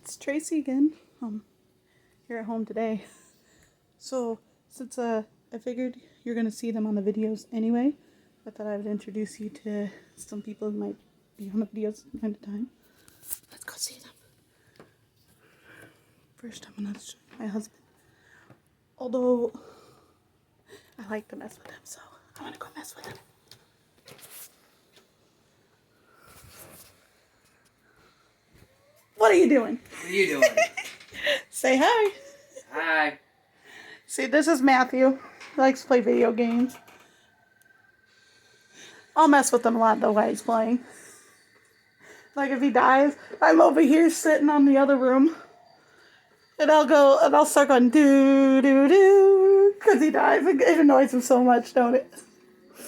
It's Tracee again. Here at home today. So since I figured you're gonna see them on the videos anyway, I thought I would introduce you to some people who might be on the videos from time to time. Let's go see them. First, I'm gonna show you my husband. Although I like to mess with him, so I'm gonna go mess with him. What are you doing? What are you doing? Say hi. Hi. See, this is Matthew. He likes to play video games. I'll mess with him a lot though while he's playing. Like if he dies, I'm over here sitting on the other room. And I'll start going doo doo doo because he dies. It annoys him so much, don't it?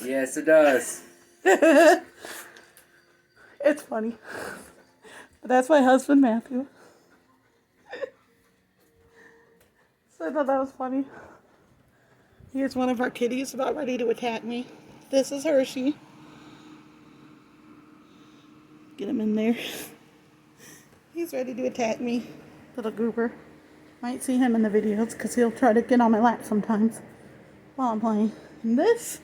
Yes, it does. It's funny. But that's my husband, Matthew. So I thought that was funny. Here's one of our kitties about ready to attack me. This is Hershey. Get him in there. He's ready to attack me. Little goober. Might see him in the videos because he'll try to get on my lap sometimes while I'm playing. And this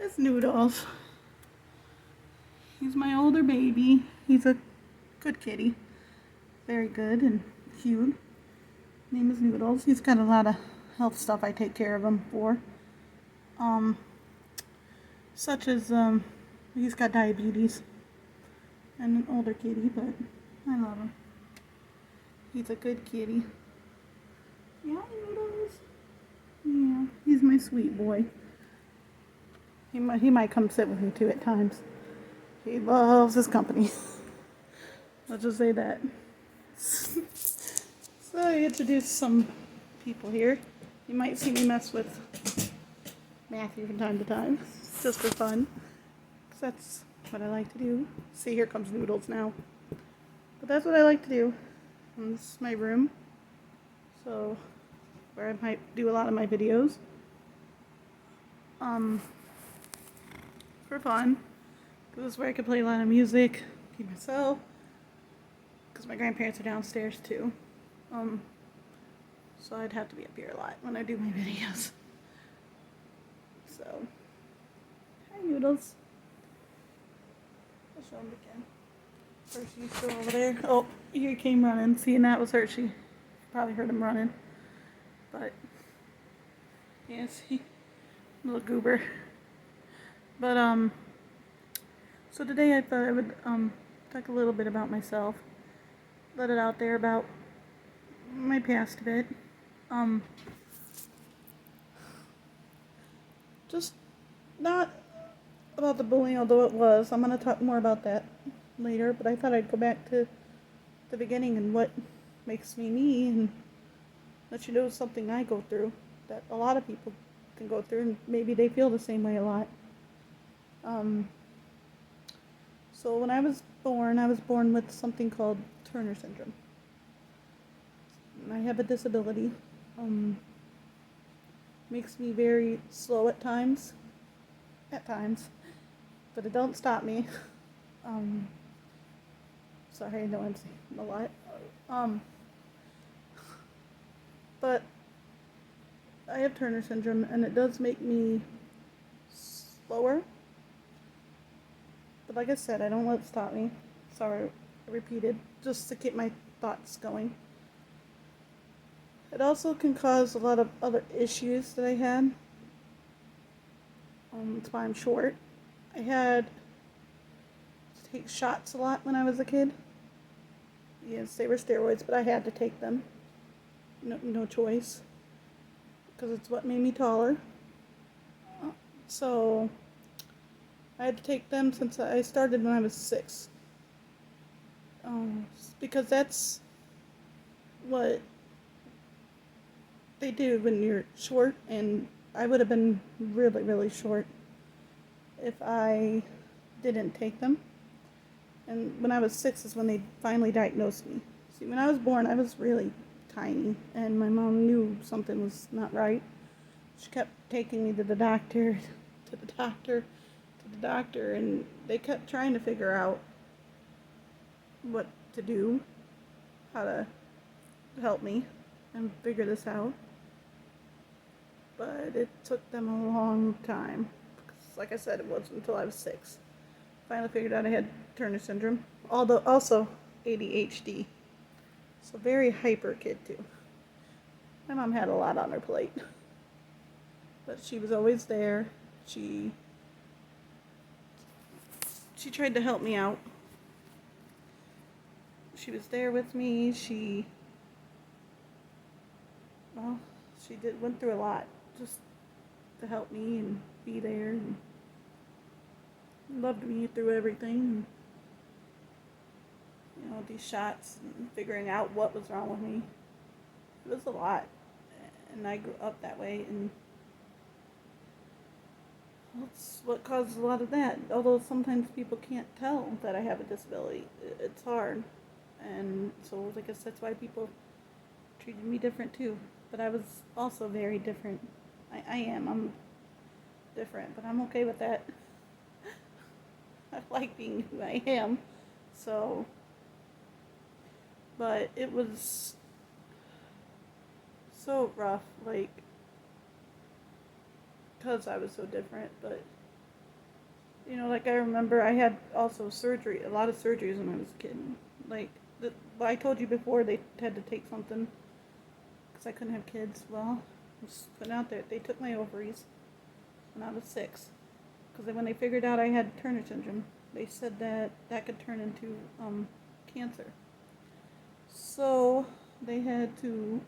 is Noodles. He's my older baby. He's a good kitty. Very good and cute. Name is Noodles. He's got a lot of health stuff I take care of him for. Such as, he's got diabetes. And an older kitty, but I love him. He's a good kitty. Yeah, Noodles. Yeah, he's my sweet boy. He might come sit with me too at times. He loves his company. Let's just say that. So I introduced some people here. You might see me mess with Matthew from time to time, just for fun. 'Cause that's what I like to do. See, here comes Noodles now. But that's what I like to do. And this is my room. So, where I might do a lot of my videos. For fun. This is where I can play a lot of music, keep myself. Because my grandparents are downstairs too. So I'd have to be up here a lot when I do my videos. So, hi Noodles. I'll show him again. Hershey's still over there. Oh, here he came running. See, and that was Hershey. Probably heard him running. But, yeah, see, little goober. But, so today I thought I would, talk a little bit about myself. Let it out there about my past a bit. Just not about the bullying, although it was. I'm going to talk more about that later, but I thought I'd go back to the beginning and what makes me me and let you know something I go through that a lot of people can go through, and maybe they feel the same way a lot. So when I was born with something called Turner syndrome. I have a disability. Makes me very slow at times, but it don't stop me. Sorry, I know I'm saying a lot. But I have Turner syndrome, and it does make me slower. But like I said, I don't let it stop me. Sorry, I repeated, just to keep my thoughts going. It also can cause a lot of other issues that I had. That's why I'm short. I had to take shots a lot when I was a kid. Yes, they were steroids, but I had to take them. No choice. Because it's what made me taller. So, I had to take them since I started when I was 6. Because that's what they do when you're short, and I would have been really, really short if I didn't take them. And when I was 6 is when they finally diagnosed me. See, when I was born, I was really tiny, and my mom knew something was not right. She kept taking me to the doctor, and they kept trying to figure out what to do. how to help me and figure this out. But it took them a long time. Because, like I said, it wasn't until I was 6. Finally figured out I had Turner syndrome. Although also ADHD. So very hyper kid too. My mom had a lot on her plate. But she was always there. She tried to help me out. She was there with me. She went through a lot just to help me and be there and loved me through everything. And, these shots and figuring out what was wrong with me. It was a lot. And I grew up that way, and that's what causes a lot of that. Although sometimes people can't tell that I have a disability. It's hard. And so I guess that's why people treated me different too. But I was also very different. I'm different, but I'm okay with that. I like being who I am. So, but it was so rough, because I was so different. But, I remember I had also surgery, a lot of surgeries when I was a kid. I told you before, they had to take something because I couldn't have kids. Well, I'm just putting out there, they took my ovaries when I was 6. Because when they figured out I had Turner syndrome, they said that could turn into cancer. So they had to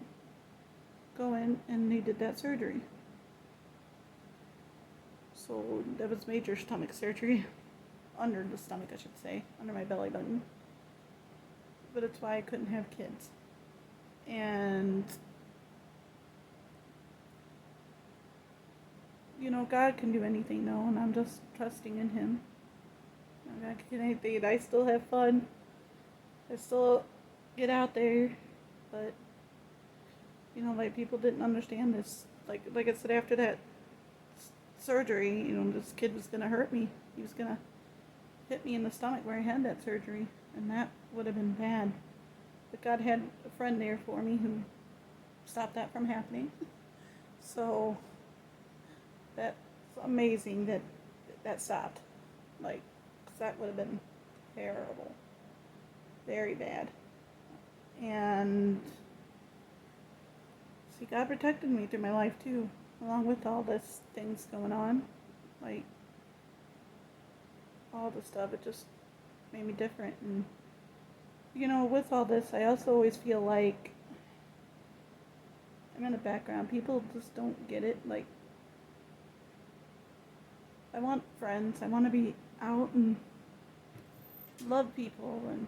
go in and they did that surgery. So that was major stomach surgery. Under the stomach, I should say. Under my belly button. But it's why I couldn't have kids. And God can do anything though, and I'm just trusting in Him. God can do anything, and I still have fun. I still get out there, but people didn't understand this. Like I said, after that surgery, this kid was gonna hurt me. He was gonna hit me in the stomach where I had that surgery, and that would have been bad. But God had a friend there for me who stopped that from happening. So that's amazing that stopped. 'Cause that would have been terrible. Very bad. And see, God protected me through my life too, along with all this things going on. All the stuff, it just made me different. And with all this, I also always feel like I'm in the background. People just don't get it. I want friends. I want to be out and love people. And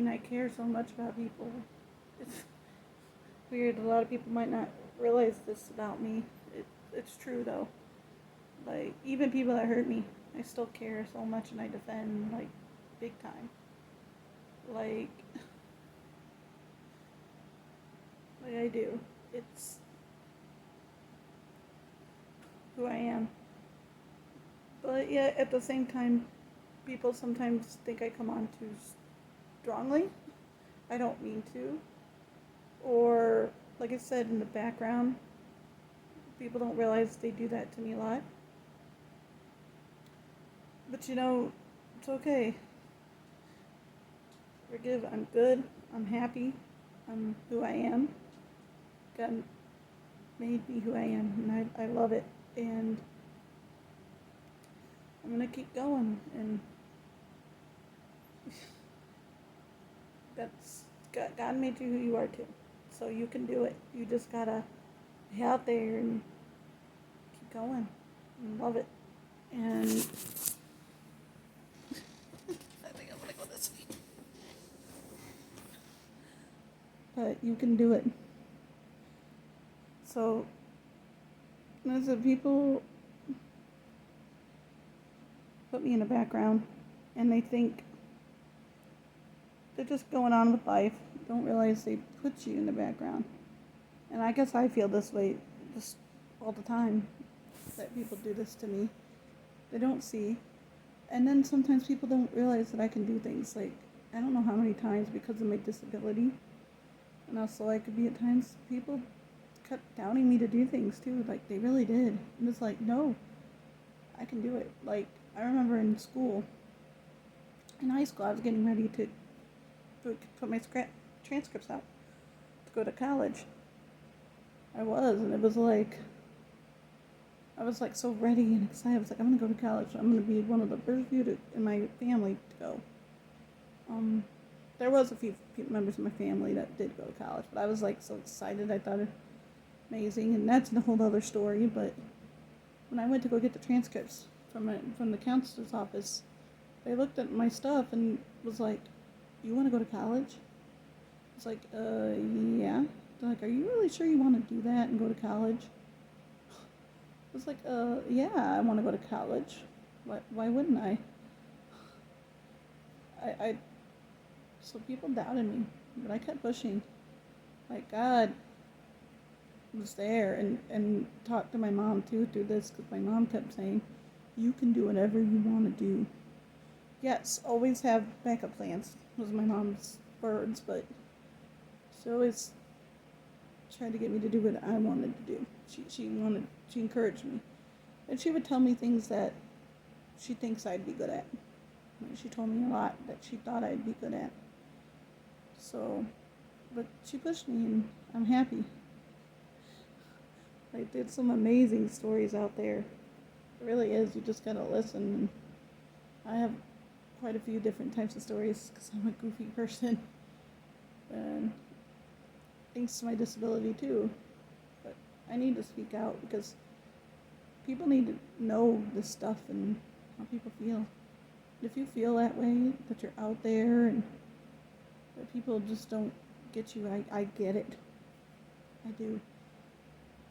I care so much about people. It's weird. A lot of people might not realize this about me. It's true though. Even people that hurt me, I still care so much, and I defend big time. I do. It's who I am. But yeah, at the same time, people sometimes think I come on too strongly. I don't mean to. Or, like I said, in the background, people don't realize they do that to me a lot. But it's okay. Forgive. I'm good. I'm happy. I'm who I am. God made me who I am, and I love it. And I'm going to keep going. And God made you who you are too. So you can do it. You just got to be out there and keep going and love it. And I think I'm going to go this way. But you can do it. So, as a people put me in the background, and they think they're just going on with life, don't realize they put you in the background. And I guess I feel this way just all the time, that people do this to me. They don't see. And then sometimes people don't realize that I can do things I don't know how many times because of my disability and how slow I could be at times, people kept doubting me to do things too. Like, they really did. And it's like, no, I can do it. Like, I remember in school, in high school, I was getting ready to put my transcripts out to go to college. I was, and it was like, I was like so ready and excited. I was like, I'm gonna go to college. I'm gonna be one of the first few in my family to go. There was a few members of my family that did go to college, but I was like so excited. I thought it amazing, and that's a whole other story. But when I went to go get the transcripts from the counselor's office, they looked at my stuff and was like, "You want to go to college?" It's like, yeah. They're like, "Are you really sure you want to do that and go to college?" I was like, yeah, I want to go to college. Why wouldn't I? I So people doubted me, but I kept pushing. Like, God was there, and talked to my mom too through this, because my mom kept saying, "You can do whatever you want to do." Yes, always have backup plans, was my mom's words, but she always tried to get me to do what I wanted to do. She encouraged me, and she would tell me things that she thinks I'd be good at. She told me a lot that she thought I'd be good at. So, but she pushed me, and I'm happy. Like, there's some amazing stories out there. It really is. You just gotta listen. And I have quite a few different types of stories because I'm a goofy person, and thanks to my disability too. But I need to speak out because people need to know this stuff and how people feel. If you feel that way, that you're out there and that people just don't get you, I get it. I do.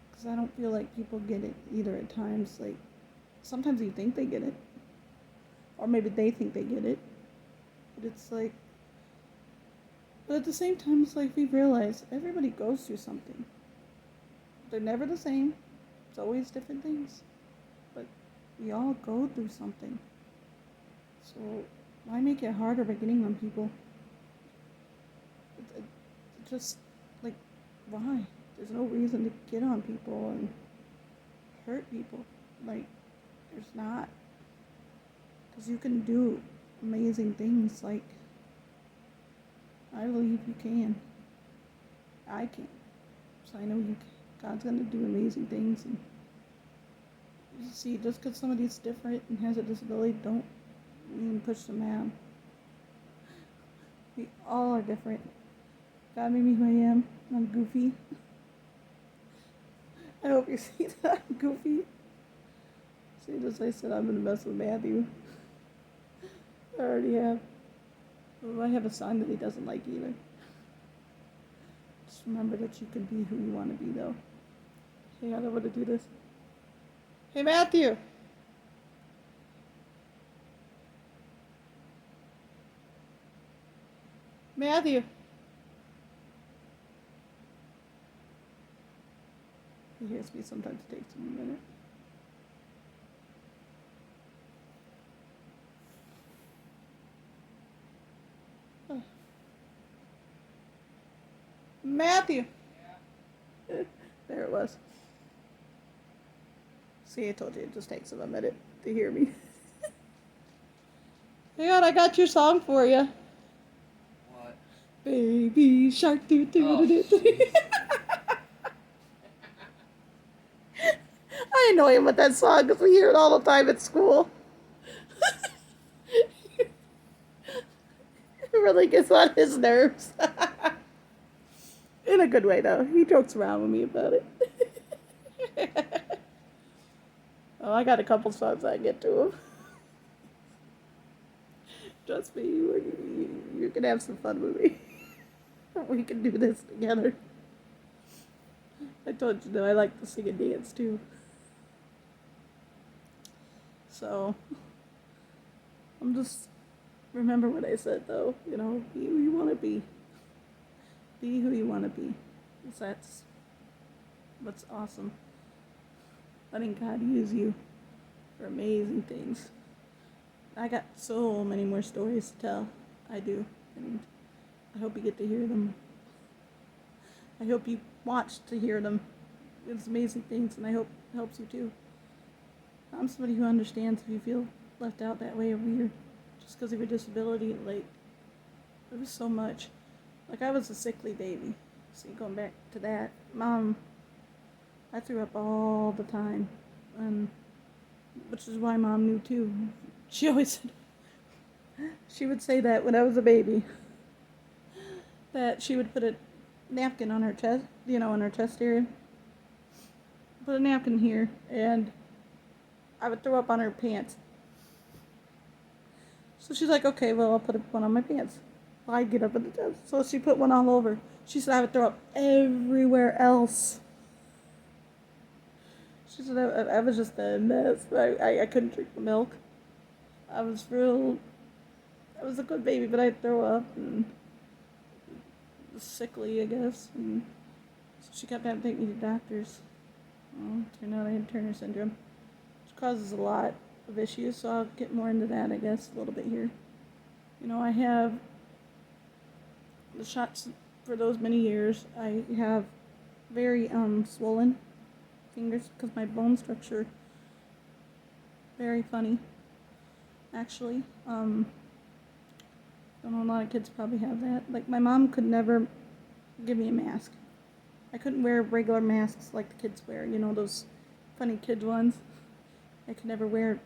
Because I don't feel like people get it either at times. Like, sometimes you think they get it. Or maybe they think they get it. But it's like, but at the same time, it's like we realize everybody goes through something. They're never the same. It's always different things. But we all go through something. So why make it harder by getting on people? It just, like, why? There's no reason to get on people and hurt people. Like, there's not. Because you can do amazing things. Like, I believe you can. I can. So I know you can. God's going to do amazing things. And you see, just because somebody's different and has a disability, don't mean push them down. We all are different. God made me who I am. I'm goofy. I hope you see that I'm goofy. See, as I said, I'm going to mess with Matthew. I already have. Well, I have a song that he doesn't like either. Just remember that you can be who you want to be, though. Hey, I don't want to do this. Hey, Matthew! Matthew! He hears me sometimes. It takes him a minute. Matthew! There it was. See, I told you, it just takes him a minute to hear me. Hang on, I got your song for you. What? Baby shark doo doo doo doo. I annoy him with that song because we hear it all the time at school. It really gets on his nerves. In a good way, though. He jokes around with me about it. Oh, I got a couple songs I get to him. Trust me, you can have some fun with me. We can do this together. I told you that I like to sing and dance too. So, I'm just, remember what I said though, be who you want to be. Be who you want to be. Because that's what's awesome. Letting God use you for amazing things. I got so many more stories to tell. I do. and I hope you get to hear them. I hope you watch to hear them. It's amazing things, and I hope it helps you too. I'm somebody who understands if you feel left out that way or weird just because of your disability. Like, it was so much. Like, I was a sickly baby. See, going back to that, Mom, I threw up all the time, and which is why Mom knew too. She always said, she would say that when I was a baby, that she would put a napkin on her chest, in her chest area. Put a napkin here, and I would throw up on her pants. So she's like, okay, well, I'll put one on my pants. Well, I'd get up at the chest. So she put one all over. She said I would throw up everywhere else. She said I was just a mess. I couldn't drink the milk. I was a good baby, but I'd throw up and was sickly, I guess. And so she kept having to take me to doctors. Well, turned out I had Turner syndrome, which causes a lot of issues, so I'll get more into that, I guess, a little bit here. I have the shots for those many years. I have very swollen fingers because my bone structure, very funny, actually. Don't know, a lot of kids probably have that. Like, my mom could never give me a mask. I couldn't wear regular masks like the kids wear, those funny kid ones. I could never wear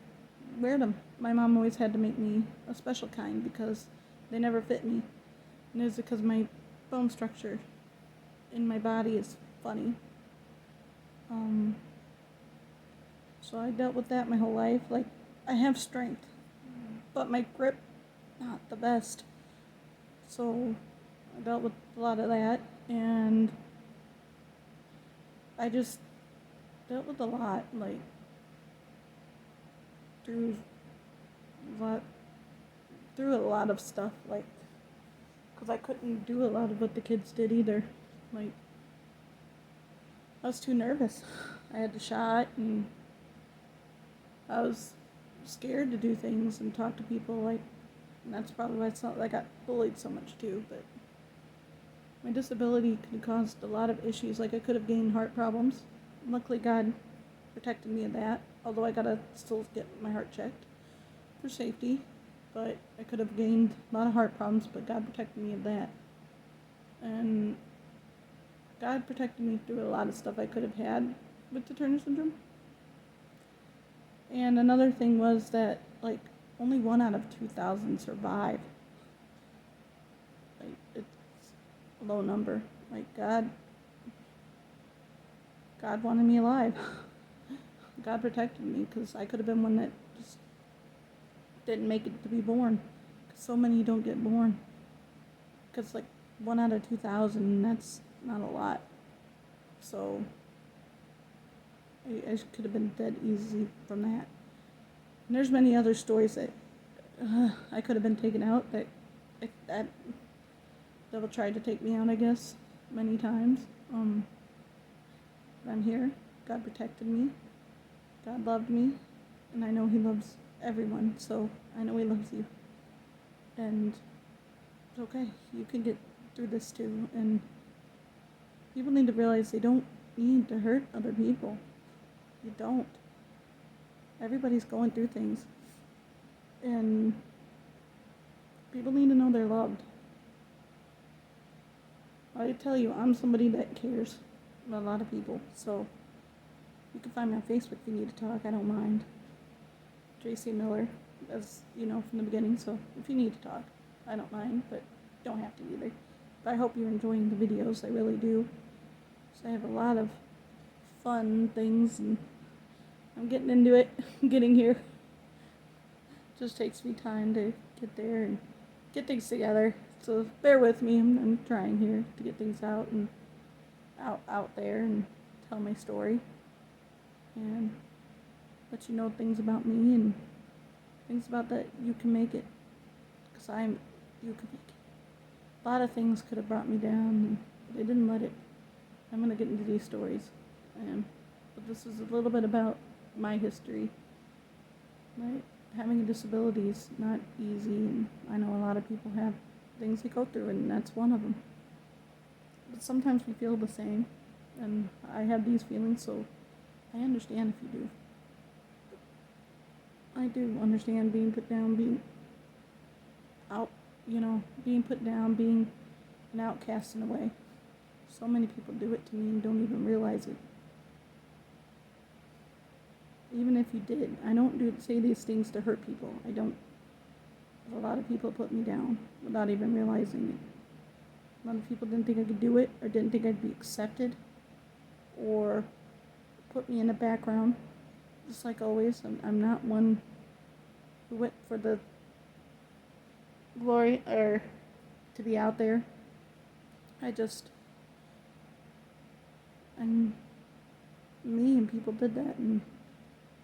them. My mom always had to make me a special kind because they never fit me. And it was because my bone structure in my body is funny. So I dealt with that my whole life. Like, I have strength, but my grip, not the best. So I dealt with a lot of that, and I just dealt with a lot, like, through a lot of stuff, like, because I couldn't do a lot of what the kids did either. Like, I was too nervous. I had the shot, and I was scared to do things and talk to people, like, and that's probably why I got bullied so much too. But my disability could have caused a lot of issues. Like, I could have gained heart problems. Luckily, God protected me of that, although I gotta still get my heart checked for safety. But I could have gained a lot of heart problems, but God protected me of that. And God protected me through a lot of stuff I could have had with the Turner syndrome. And another thing was that, like, only 1 out of 2,000 survive. Like, it's a low number. Like, God wanted me alive. God protected me, because I could have been one that just didn't make it to be born. Because so many don't get born. Because, like, 1 out of 2,000, that's not a lot. So I could have been dead easy from that. And there's many other stories that I could have been taken out, that devil tried to take me out, I guess, many times. But I'm here. God protected me. God loved me. And I know He loves everyone, so I know He loves you. And it's okay. You can get through this too. And people need to realize they don't need to hurt other people. You don't. Everybody's going through things. And people need to know they're loved. I tell you, I'm somebody that cares about a lot of people. So you can find me on Facebook if you need to talk. I don't mind. Tracee Miller, as you know from the beginning. So if you need to talk, I don't mind, but don't have to either. But I hope you're enjoying the videos. I really do. So I have a lot of fun things, and I'm getting into it. Getting here. Just takes me time to get there and get things together. So bear with me. I'm trying here to get things out and out there and tell my story and let you know things about me and things about that you can make it. Because you can make it. A lot of things could have brought me down, but they didn't let it. I'm going to get into these stories. But this is a little bit about my history. Right? Having a disability is not easy, and I know a lot of people have things we go through, and that's one of them. But sometimes we feel the same, and I have these feelings, so I understand if you do. I do understand being put down, being out, being put down, being an outcast in a way. So many people do it to me and don't even realize it. Even if you did, I don't say these things to hurt people. I don't. A lot of people put me down without even realizing it. A lot of people didn't think I could do it, or didn't think I'd be accepted, or put me in the background. Just like always, I'm not one who went for the glory or to be out there. I'm me, and people did that, and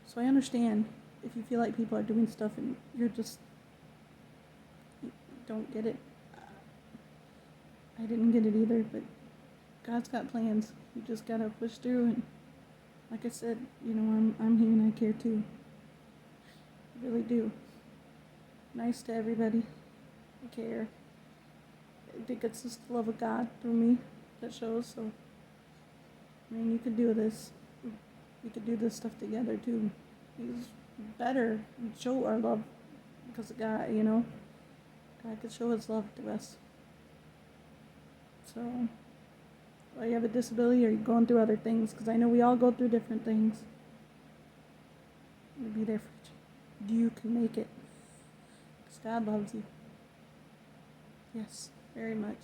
so I understand if you feel like people are doing stuff and you don't get it. I didn't get it either, but God's got plans. You just gotta push through, and like I said, I'm here and I care too. I really do. Nice to everybody. I care. I think it's just the love of God through me that shows, so you could do this. We could do this stuff together too. It's better and show our love because of God, God could show his love to us. So, whether you have a disability or you're going through other things, because I know we all go through different things. We'll be there for you. You can make it. Because God loves you. Yes, very much.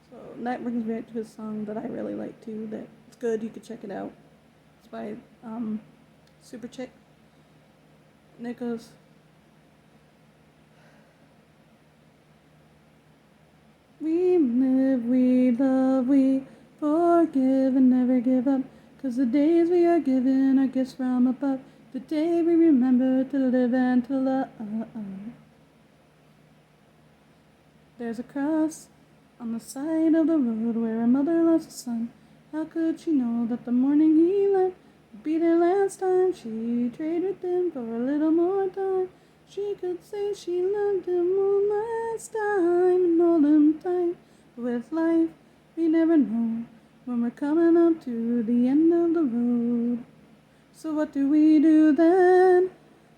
So, that brings me back to his song that I really like too. That it's good, you could check it out. It's by Super Chick. And it goes, we live, we love, we forgive and never give up. 'Cause the days we are given are gifts from above. The day we remember to live and to love. There's a cross on the side of the road where a mother loves a son. How could she know that the morning he left would be their last time? She traded with him for a little more time. She could say she loved him one last time and hold him tight. But with life, we never know when we're coming up to the end of the road. So what do we do then?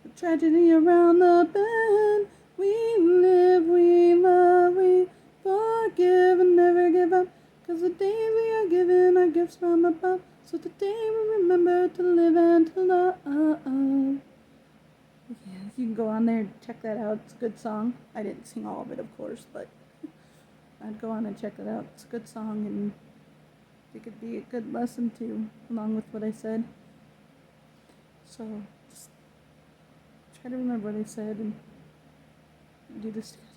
The tragedy around the bend. We live, we love, we forgive and never give up. 'Cause the days we are given are gifts from above. So today we remember to live and to love. Yeah, you can go on there and check that out. It's a good song. I didn't sing all of it, of course, but I'd go on and check it out. It's a good song, and it could be a good lesson too, along with what I said. So just try to remember what I said and do this together.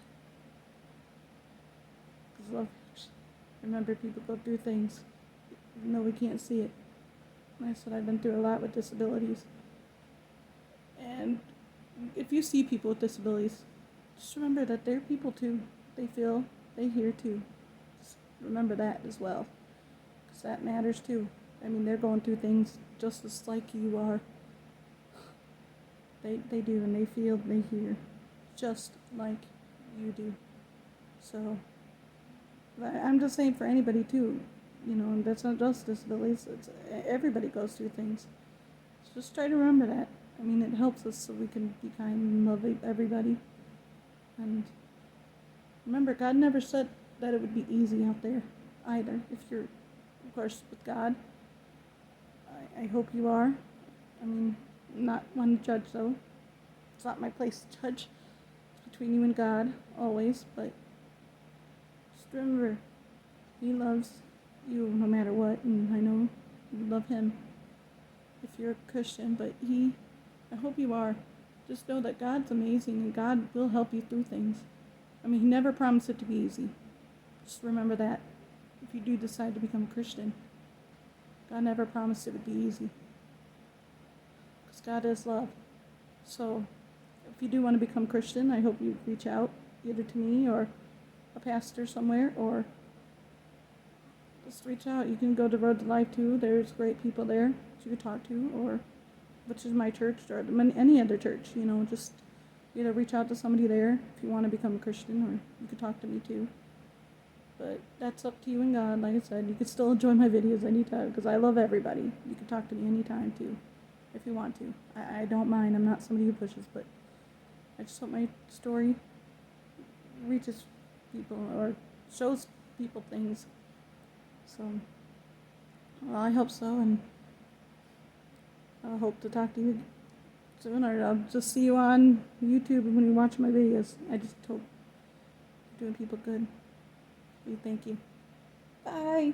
Because love helps. Remember, people go through things, even though we can't see it. And I said I've been through a lot with disabilities. And if you see people with disabilities, just remember that they're people too. They feel, they hear too. Just remember that as well. Because that matters too. They're going through things just as like you are. They do, and they feel, they hear, just like you do. So, I'm just saying for anybody too, and that's not just disabilities, everybody goes through things. So just try to remember that. It helps us so we can be kind and love everybody. And remember, God never said that it would be easy out there either. If you're, of course, with God, I hope you are. Not one to judge though. It's not my place to judge. It's between you and God, always. But just remember, he loves you no matter what, and I know you love him if you're a Christian, but I hope you are. Just know that God's amazing and God will help you through things. He never promised it to be easy. Just remember that. If you do decide to become a Christian, God never promised it would be easy. Because God is love. So, if you do want to become Christian, I hope you reach out either to me or a pastor somewhere, or just reach out. You can go to Road to Life too. There's great people there that you can talk to, or which is my church, or any other church, just Either reach out to somebody there if you want to become a Christian, or you could talk to me too. But that's up to you and God. Like I said, you could still enjoy my videos anytime because I love everybody. You can talk to me anytime too, if you want to. I don't mind. I'm not somebody who pushes, but I just hope my story reaches people or shows people things. So, well, I hope so, and I hope to talk to you soon, or I'll just see you on YouTube when you watch my videos. I just hope you're doing people good. Thank you. Bye.